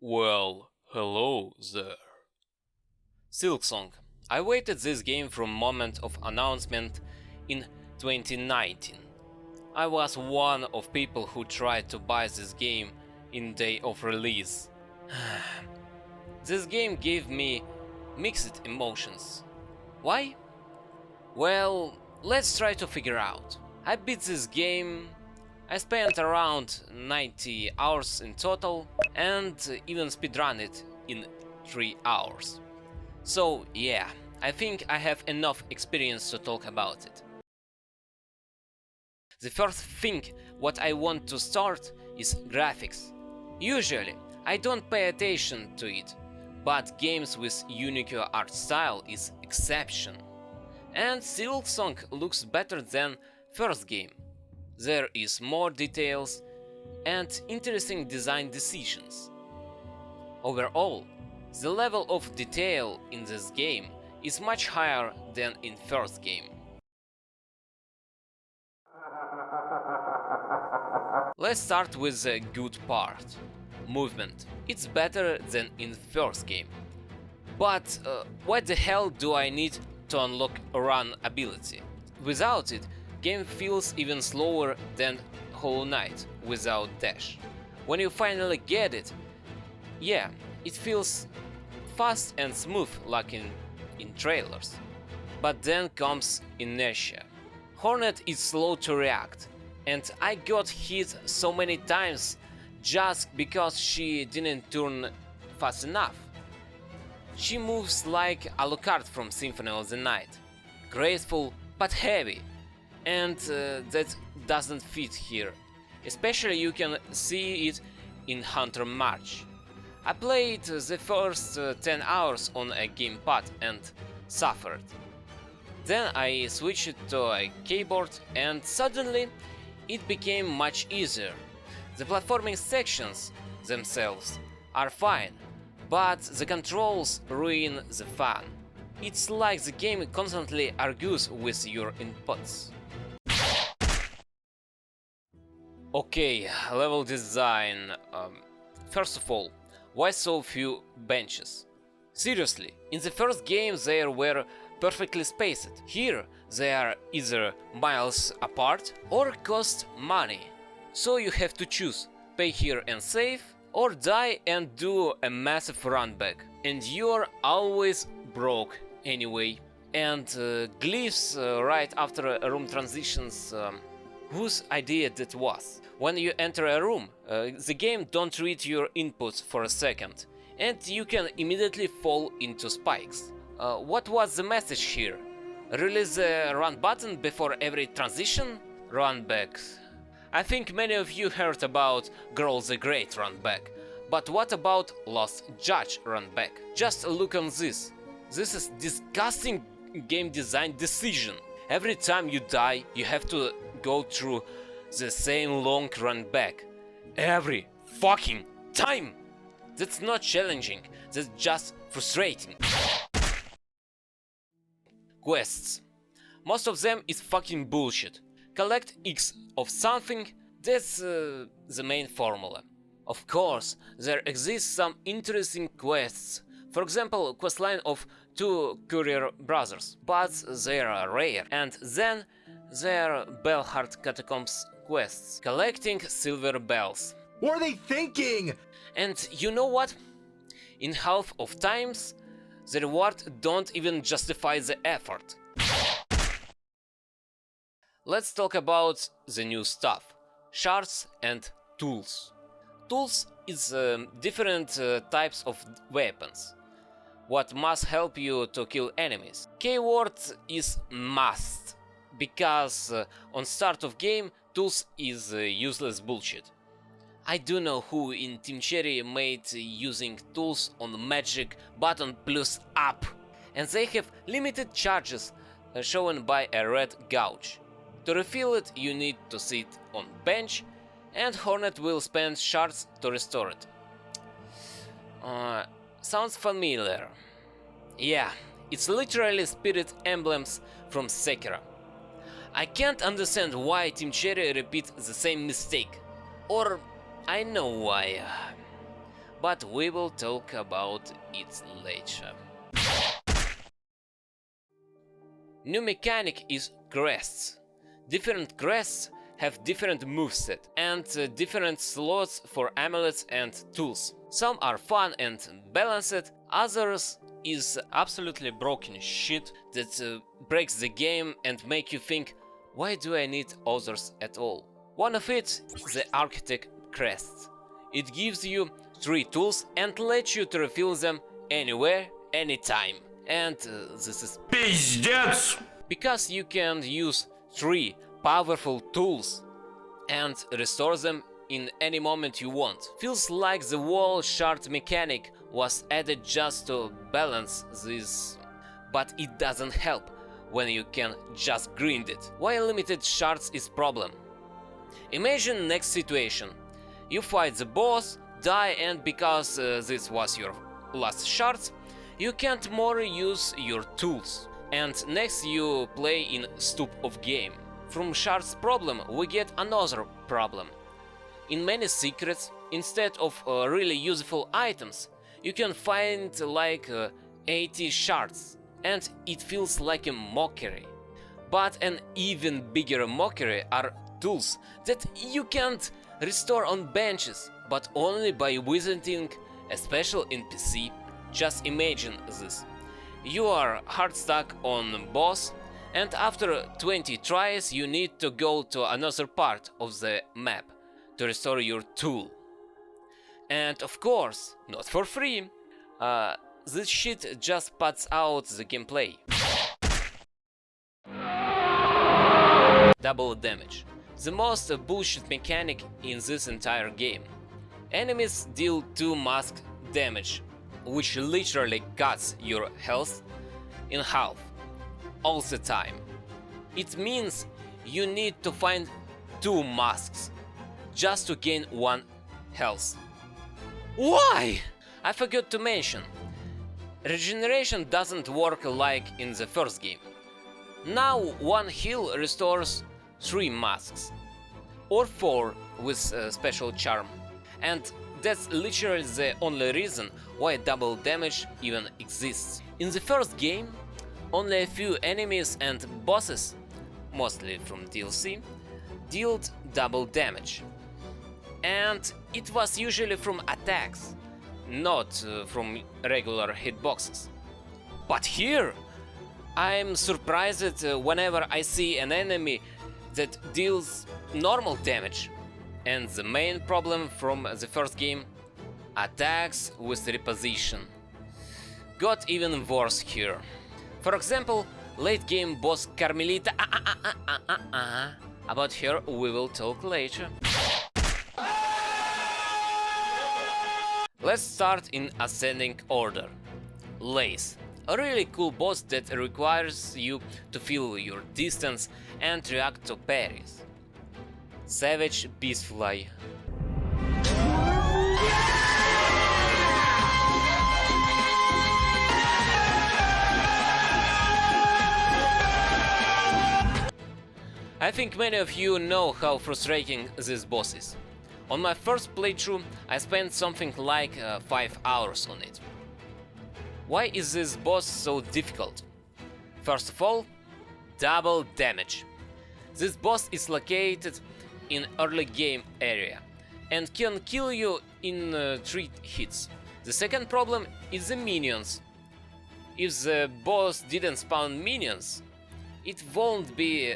Well, hello there. Silksong. I waited this game from moment of announcement in 2019. I was one of people who tried to buy this game in day of release. This game gave me mixed emotions. Why? Well, let's try to figure out. I beat this game. I spent around 90 hours in total and even speedrun it in 3 hours. So yeah, I think I have enough experience to talk about it. The first thing what I want to start is graphics. Usually, I don't pay attention to it, but games with unique art style is exception. And Silksong looks better than first game. There is more details and interesting design decisions. Overall, the level of detail in this game is much higher than in first game. Let's start with the good part. Movement. It's better than in first game. But what the hell do I need to unlock a run ability? Without it, game feels even slower than Hollow Knight without dash. When you finally get it, yeah, it feels fast and smooth like in trailers. But then comes inertia. Hornet is slow to react, and I got hit so many times just because she didn't turn fast enough. She moves like Alucard from Symphony of the Night, graceful but heavy, and that doesn't fit here. Especially you can see it in Hunter March. I played the first 10 hours on a gamepad and suffered. Then I switched to a keyboard and suddenly it became much easier. The platforming sections themselves are fine, but the controls ruin the fun. It's like the game constantly argues with your inputs. Okay, level design. First of all, why so few benches? Seriously, in the first game they were perfectly spaced. Here they are either miles apart or cost money. So you have to choose, pay here and save, or die and do a massive run back. And you're always broke anyway. And glyphs right after room transitions, whose idea that was? When you enter a room, the game don't read your inputs for a second, and you can immediately fall into spikes. What was the message here? Release the run button before every transition? Run back. I think many of you heard about Girl the Great run back, but what about Lost Judge run back? Just look on this. This is disgusting game design decision. Every time you die, you have to go through the same long run back. Every fucking time! That's not challenging, that's just frustrating. Quests. Most of them is fucking bullshit. Collect X of something, that's the main formula. Of course, there exist some interesting quests. For example, questline of two courier brothers, but they are rare. And then there are Bellheart Catacombs quests, collecting silver bells. What are they thinking? And you know what? In half of times, the reward don't even justify the effort. Let's talk about the new stuff, shards and tools. Tools is different types of weapons, what must help you to kill enemies. Keyword is must, because on start of game, tools is useless bullshit. I do know who in Team Cherry made using tools on magic button plus up, and they have limited charges shown by a red gouge. To refill it you need to sit on bench, and Hornet will spend shards to restore it. Sounds familiar. Yeah, it's literally spirit emblems from Sekiro. I can't understand why Team Cherry repeats the same mistake. Or I know why. but we will talk about it later. New mechanic is Crests. Different Crests have different moveset and different slots for amulets and tools. Some are fun and balanced, others is absolutely broken shit that breaks the game and make you think, why do I need others at all? One of it is the Architect Crest. It gives you 3 tools and lets you to refill them anywhere, anytime. And this is Пиздец! because you can use 3 powerful tools and restore them in any moment you want. Feels like the whole shard mechanic was added just to balance this, but it doesn't help when you can just grind it. Why limited shards is problem? Imagine next situation. You fight the boss, die, and because this was your last shards, you can't more use your tools. And next you play in stop of game. From shards problem we get another problem. In many secrets, instead of really useful items, you can find like 80 shards, and it feels like a mockery. But an even bigger mockery are tools that you can't restore on benches, but only by visiting a special NPC. Just imagine this. You are hard stuck on boss, and after 20 tries you need to go to another part of the map to restore your tool. And of course, not for free. This shit just puts out the gameplay. Double damage. The most bullshit mechanic in this entire game. Enemies deal 2 mask damage, which literally cuts your health in half all the time. It means you need to find 2 masks just to gain 1 health. Why? I forgot to mention, regeneration doesn't work like in the first game. Now 1 heal restores 3 masks, or 4 with special charm, and that's literally the only reason why double damage even exists. In the first game, only a few enemies and bosses, mostly from DLC, dealt double damage. And it was usually from attacks, not from regular hitboxes. But here, I'm surprised whenever I see an enemy that deals normal damage. And the main problem from the first game, attacks with reposition, got even worse here. For example, late game boss Carmelita. About her we will talk later. Let's start in ascending order. Lace. A really cool boss that requires you to feel your distance and react to parries. Savage Beastfly. I think many of you know how frustrating this boss is. On my first playthrough, I spent something like 5 hours on it. Why is this boss so difficult? First of all, double damage. This boss is located in early game area and can kill you in 3 hits. The second problem is the minions. If the boss didn't spawn minions, it won't be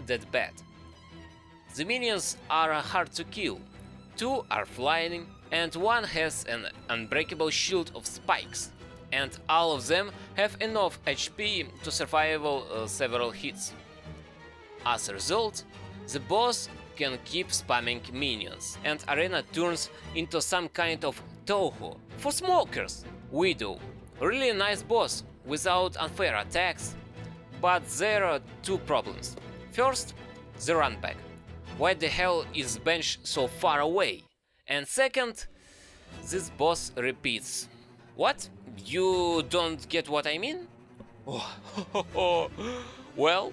that bad. The minions are hard to kill. 2 are flying and 1 has an unbreakable shield of spikes, and all of them have enough HP to survive several hits. As a result, the boss can keep spamming minions, and arena turns into some kind of Toho for smokers. Widow, really nice boss without unfair attacks, but there are 2 problems. First, the run back. Why the hell is bench so far away? And second, this boss repeats. What? You don't get what I mean? Oh, well,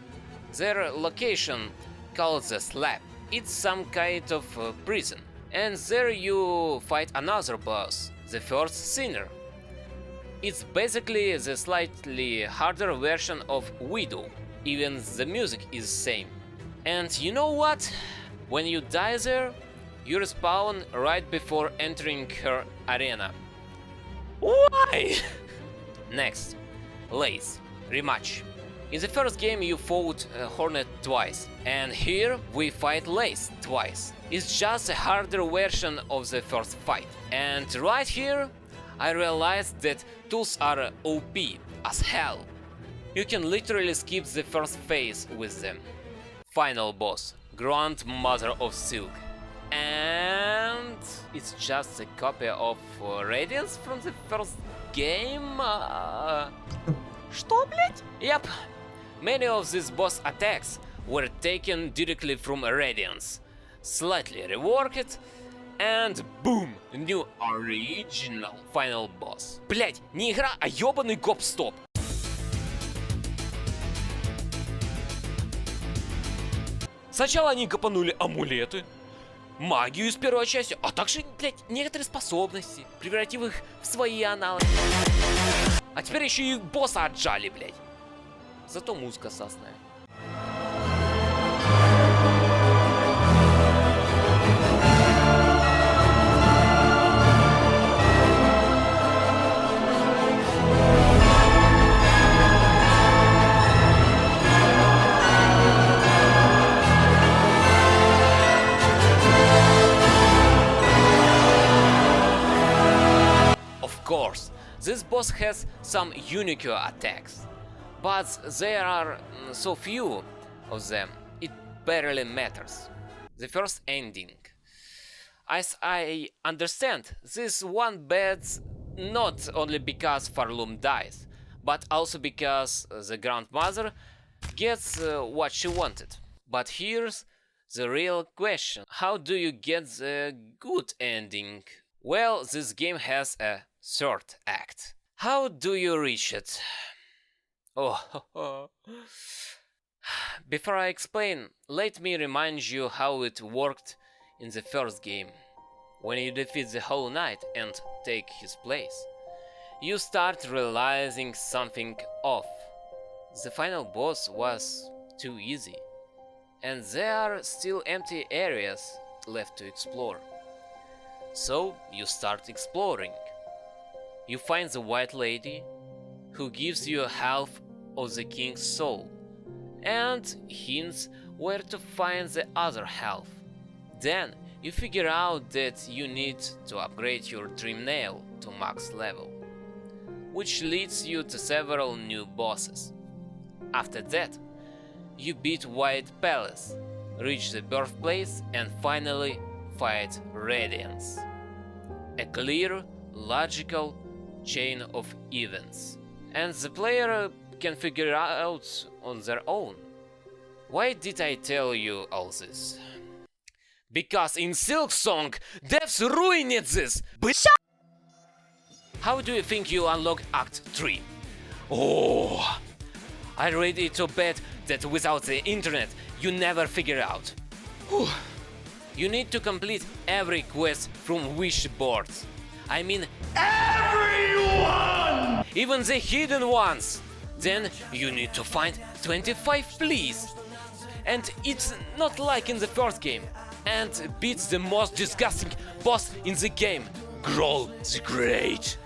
their location called the Slab. It's some kind of prison. And there you fight another boss, the first Sinner. It's basically the slightly harder version of Widow, even the music is same. And you know what? When you die there, you respawn right before entering her arena. Why? Next, Lace, rematch. In the first game you fought Hornet twice, and here we fight Lace twice. It's just a harder version of the first fight. And right here, I realized that tools are OP as hell. You can literally skip the first phase with them. Final boss, Grandmother of Silk. And it's just a copy of Radiance from the first game. Что, блять? Yep. Many of these boss attacks were taken directly from Radiance, slightly reworked, and boom, new original final boss. Блять, не игра, а ёбаный гоп-стоп. Сначала они копанули амулеты, магию из первой части, а также, блять, некоторые способности, превратив их в свои аналоги. А теперь еще и босса отжали, блять. Зато музыка сасная. Of course, this boss has some unique attacks, but there are so few of them, it barely matters. The first ending. As I understand, this one bad not only because Farloom dies, but also because the grandmother gets what she wanted. But here's the real question. How do you get the good ending? Well, this game has a third act. How do you reach it? Oh, before I explain, let me remind you how it worked in the first game. When you defeat the Hollow Knight and take his place, you start realizing something off. The final boss was too easy, and there are still empty areas left to explore. So you start exploring. You find the White Lady, who gives you half of the King's soul, and hints where to find the other half. Then you figure out that you need to upgrade your Dream Nail to max level, which leads you to several new bosses. After that, you beat White Palace, reach the birthplace, and finally fight Radiance. A clear, logical chain of events, and the player can figure out on their own. Why did I tell you all this? Because in Silksong, devs ruined this! How do you think you unlock Act 3? Oh, I ready to bet that without the internet, you never figure out. You need to complete every quest from wish boards. I mean, everyone! Even the hidden ones! Then you need to find 25 fleas. And it's not like in the first game. And beats the most disgusting boss in the game, Growl the Great.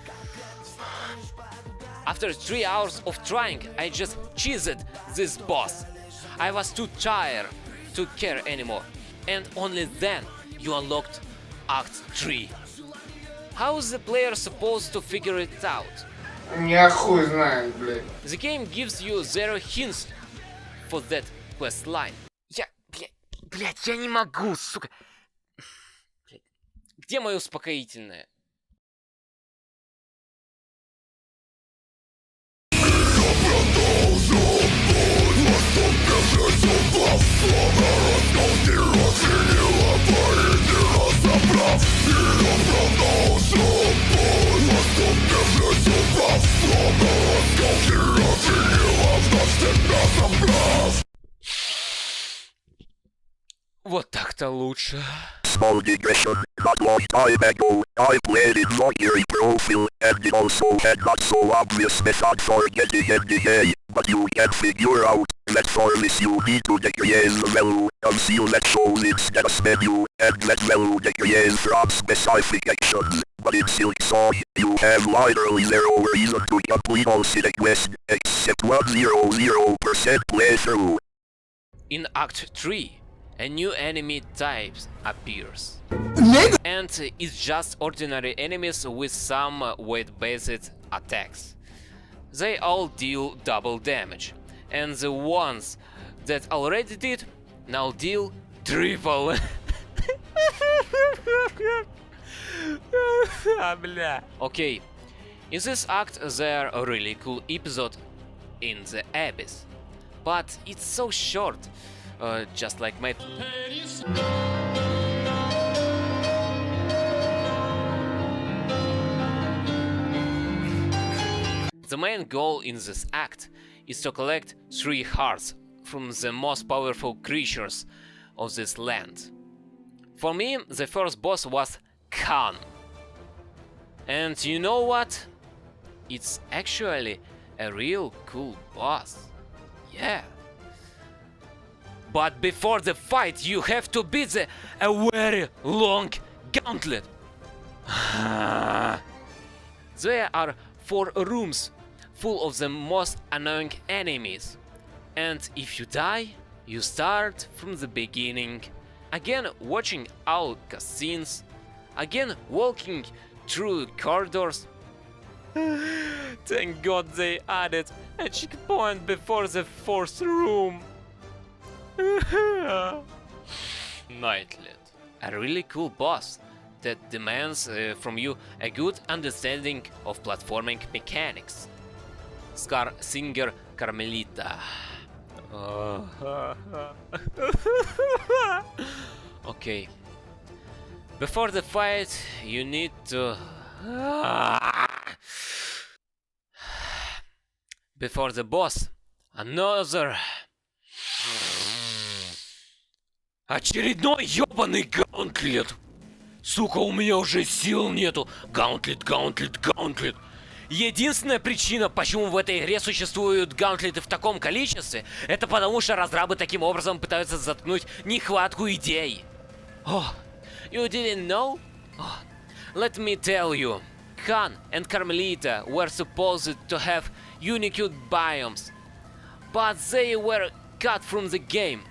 After 3 hours of trying, I just cheesed this boss. I was too tired to care anymore. And only then you unlocked Act 3. How is the player supposed to figure it out? Я хуй знает, блядь. The game gives you 0 hints for that quest line. Блять, я не могу, сука. Блядь. Где мое успокоительное? Вот так-то лучше. small digression. Not long time ago, I played in Loggery Profile, and it also had not so obvious method for getting NDA, but you can figure out that for this you need to decrease the value of selection in status menu, and that value decrease from specification. But in Silksong, you have literally zero reason to complete all city quest, except 100% playthrough. In Act 3, a new enemy type appears. And it's just ordinary enemies with some weight-based attacks. They all deal double damage, and the ones that already did now deal triple. Okay, in this act there are a really cool episode in the Abyss, but it's so short, just like my... The main goal in this act is to collect 3 hearts from the most powerful creatures of this land. For me, the first boss was Khan. And you know what? It's actually a real cool boss. Yeah. But before the fight you have to beat a very long gauntlet. There are 4 rooms full of the most annoying enemies. And if you die, you start from the beginning. Again watching all cutscenes. Again walking through corridors. Thank God they added a checkpoint before the 4th room. Nightlet. A really cool boss that demands from you a good understanding of platforming mechanics. Scar Singer Carmelita. Okay. Before the fight, you need to... Before the boss, another... Очередной ёбаный гаунтлет! Сука, у меня уже сил нету! Гаунтлет, гаунтлет, гаунтлет! Единственная причина, почему в этой игре существуют гаунтлеты в таком количестве, это потому что разрабы таким образом пытаются заткнуть нехватку идей. Oh, you didn't know? Oh, let me tell you. Khan and Carmelita were supposed to have unique biomes, but they were cut from the game.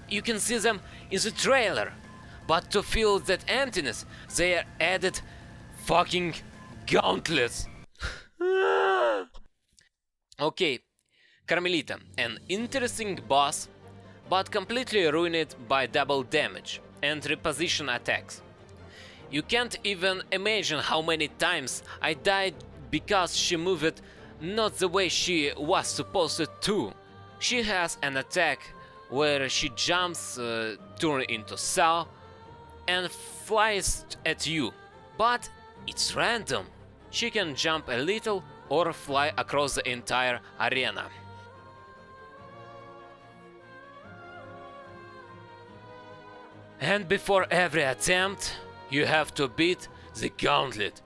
You can see them in the trailer, but to fill that emptiness, they added fucking gauntlets. Okay, Carmelita, an interesting boss, but completely ruined by double damage and reposition attacks. You can't even imagine how many times I died because she moved not the way she was supposed to. She has an attack where she jumps, turns into saw, and flies at you, but it's random. She can jump a little or fly across the entire arena. And before every attempt, you have to beat the gauntlet.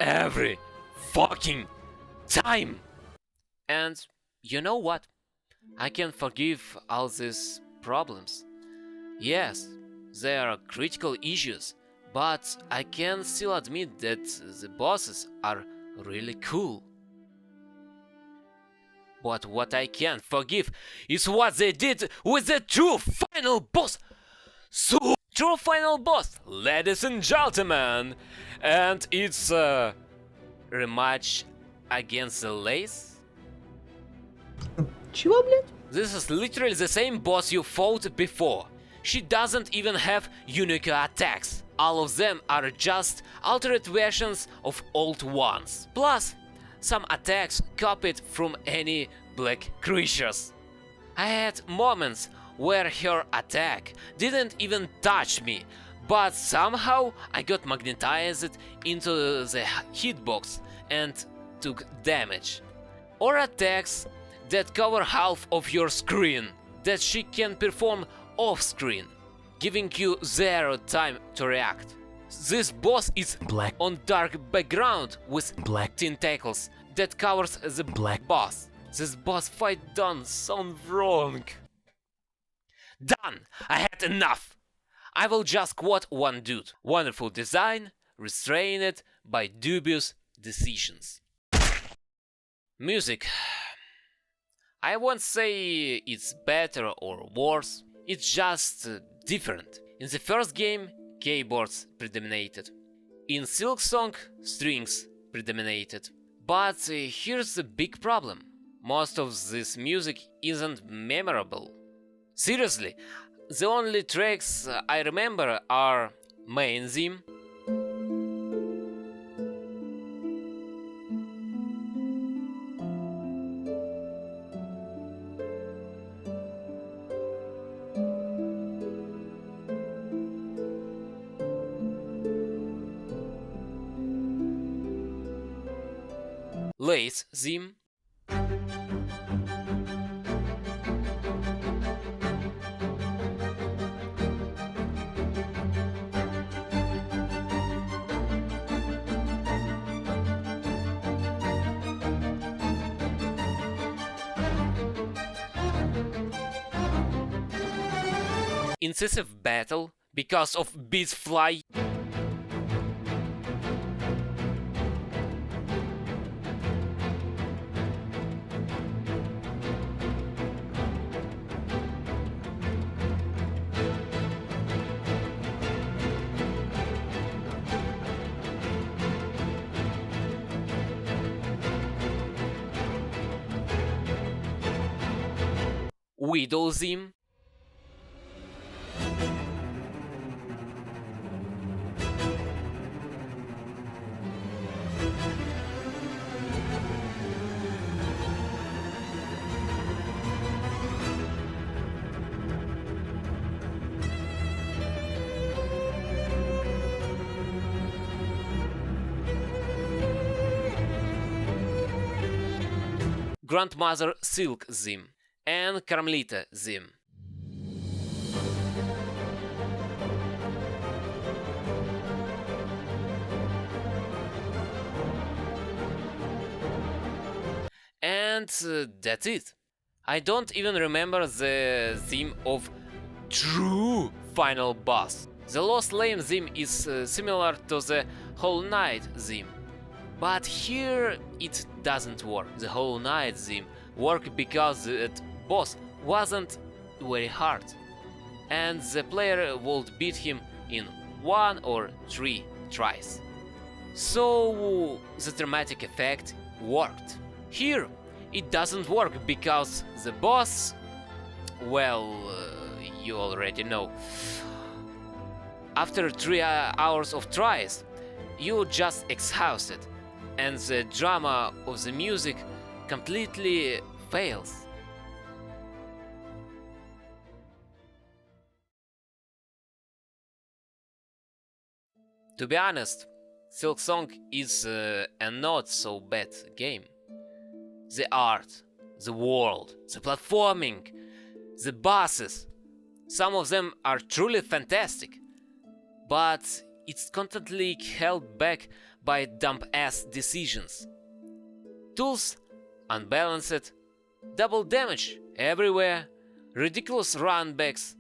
Every fucking time! And you know what? I can forgive all these problems. Yes, there are critical issues, but I can still admit that the bosses are really cool. But what I can't forgive is what they did with the true final boss. So, true final boss, ladies and gentlemen, and it's a rematch against the Lace. Чего, блядь? This is literally the same boss you fought before. She doesn't even have unique attacks. All of them are just altered versions of old ones. Plus, some attacks copied from any black creatures. I had moments where her attack didn't even touch me, but somehow I got magnetized into the hitbox and took damage. Or attacks that cover half of your screen, that she can perform off-screen. giving you zero time to react. This boss is black on dark background with black tentacles that covers the black boss. This boss fight done sound wrong. Done! I had enough! I will just quote one dude. Wonderful design, restrained by dubious decisions. Music. I won't say it's better or worse, it's just different. In the first game, keyboards predominated. In Silksong, strings predominated. But here's the big problem. Most of this music isn't memorable. Seriously, the only tracks I remember are main theme, late theme, incisive battle because of beats fly. Widow theme, Grandmother Silk theme, and Carmelita theme. And that's it. I don't even remember the theme of true final boss. The Lost Lane theme is similar to the Whole Night theme, but here it doesn't work. The Whole Night theme worked because that boss wasn't very hard, and the player would beat him in 1 or 3 tries. So the dramatic effect worked. Here it doesn't work because the boss, well, you already know. After 3 hours of tries, you just exhausted, and the drama of the music completely fails. To be honest, Silksong is a not so bad game. The art, the world, the platforming, the bosses, some of them are truly fantastic, but it's constantly held back by dumb-ass decisions. Tools unbalanced, double damage everywhere, ridiculous runbacks,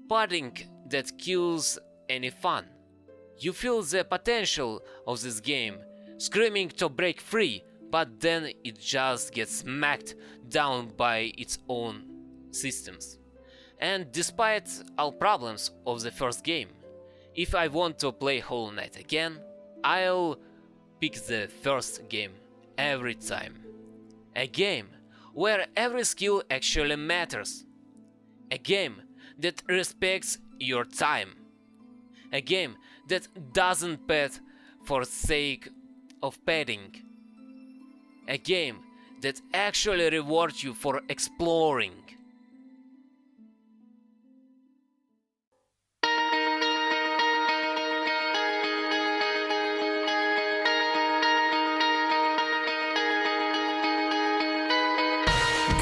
padding that kills any fun. You feel the potential of this game, screaming to break free, but then it just gets smacked down by its own systems. And despite all problems of the first game, if I want to play Hollow Knight again, I'll pick the first game every time. A game where every skill actually matters. A game that respects your time. A game that doesn't pad for sake of padding. A game that actually rewards you for exploring.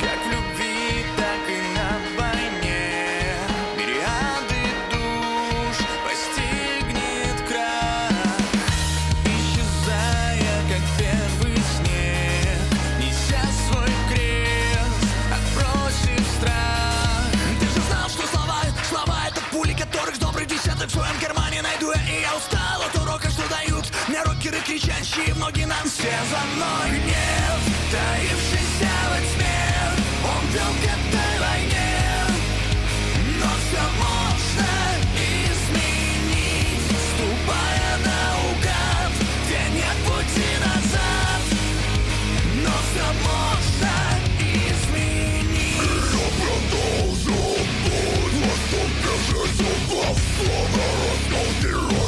Как в любви, так и на войне. Мириады кричащие в ноги нам все за мной. Гнев, таившийся во тьме, он вел к этой войне. Но все можно изменить, ступая наугад, где нет пути назад. Но все можно изменить. Я продолжу путь, наступивший зубов, словно расколдировала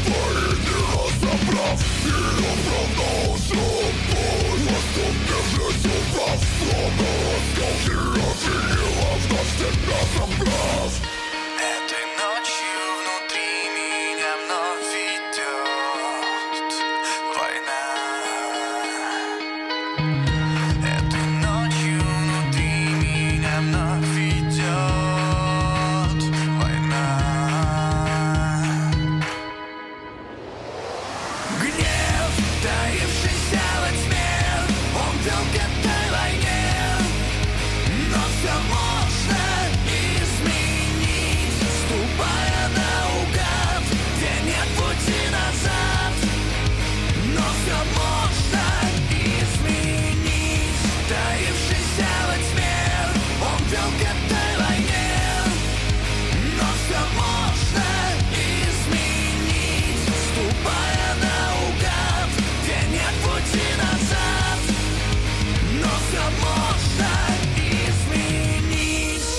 поэзия разобрав. И я продолжу путь, наступивший зубов, словно расколдировала вновь тебя забрав. Этой ночью внутри меня вновь идет война. Этой ночью внутри меня вновь идет война. Гнев, таившийся во тьме, он вел к этой войне. Но все можно изменить, ступая наугад, где нет пути назад. Но все можно изменить, таившийся во тьме, он вел к этой войне. Но все можно изменить, ступая наугад, где нет пути назад. Но все можно изменить.